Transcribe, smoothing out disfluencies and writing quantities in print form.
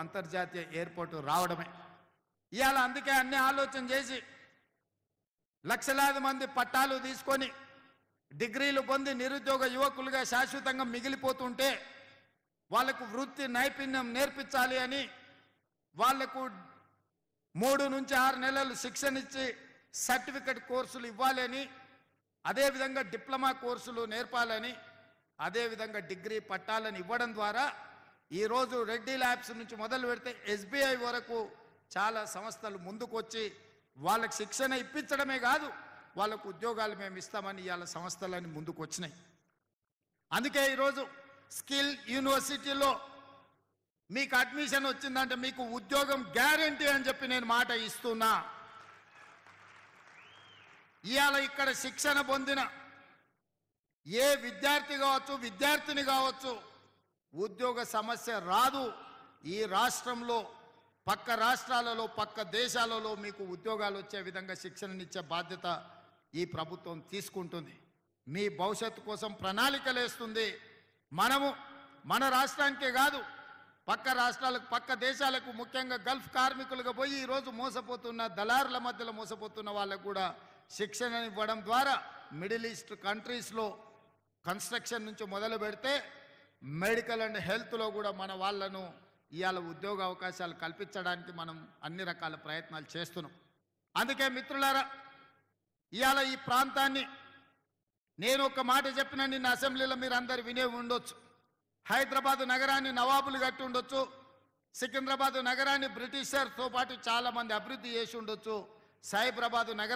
అంతర్జాతీయ ఎయిర్పోర్టు రావడమే. ఇవాళ అందుకే అన్ని ఆలోచన చేసి లక్షలాది మంది పట్టాలు తీసుకొని డిగ్రీలు పొంది నిరుద్యోగ యువకులుగా శాశ్వతంగా మిగిలిపోతుంటే వాళ్లకు వృత్తి నైపుణ్యం నేర్పించాలి అని వాళ్లకు 3 నుంచి 6 నెలలు శిక్షణ ఇచ్చి సర్టిఫికెట్ కోర్సులు ఇవ్వాలని, అదేవిధంగా డిప్లొమా కోర్సులు నేర్పాలని, అదేవిధంగా డిగ్రీ పట్టాలను ఇవ్వడం ద్వారా ఈరోజు రెడ్డి ల్యాబ్స్ నుంచి మొదలు పెడితే SBI వరకు చాలా సంస్థలు ముందుకు వచ్చి వాళ్ళకి శిక్షణ ఇప్పించడమే కాదు వాళ్ళకు ఉద్యోగాలు మేము ఇస్తామని ఇవాళ సంస్థలన్నీ ముందుకు వచ్చినాయి. అందుకే ఈరోజు స్కిల్ యూనివర్సిటీలో మీకు అడ్మిషన్ వచ్చిందంటే మీకు ఉద్యోగం గ్యారంటీ అని చెప్పి నేను మాట ఇస్తున్నా. ఇవాళ ఇక్కడ శిక్షణ పొందిన ఏ విద్యార్థి కావచ్చు, విద్యార్థిని కావచ్చు, ఉద్యోగ సమస్య రాదు. ఈ రాష్ట్రంలో పక్క రాష్ట్రాలలో పక్క దేశాలలో మీకు ఉద్యోగాలు వచ్చే విధంగా శిక్షణనిచ్చే బాధ్యత ఈ ప్రభుత్వం తీసుకుంటుంది. మీ భవిష్యత్తు కోసం ప్రణాళికలు వేస్తుంది. మనము మన రాష్ట్రానికే కాదు పక్క రాష్ట్రాలకు పక్క దేశాలకు ముఖ్యంగా గల్ఫ్ కార్మికులుగా పోయి ఈరోజు మోసపోతున్న దళారుల మధ్యలో మోసపోతున్న వాళ్ళకు కూడా శిక్షణ ఇవ్వడం ద్వారా మిడిల్ ఈస్ట్ కంట్రీస్లో కన్స్ట్రక్షన్ నుంచి మొదలు పెడితే మెడికల్ అండ్ హెల్త్లో కూడా మన వాళ్ళను ఇవాళ ఉద్యోగ అవకాశాలు కల్పించడానికి మనం అన్ని రకాల ప్రయత్నాలు చేస్తున్నాం. అందుకే మిత్రులారా ఇవాళ ఈ ప్రాంతాన్ని నేను ఒక మాట చెప్పిన నిన్న అసెంబ్లీలో మీరు అందరు వినే ఉండొచ్చు. హైదరాబాద్ నగరాన్ని నవాబులు కట్టి ఉండొచ్చు, సికింద్రాబాద్ నగరాన్ని బ్రిటిషర్తో పాటు చాలామంది అభివృద్ధి చేసి ఉండొచ్చు, సైబరాబాద్ నగరం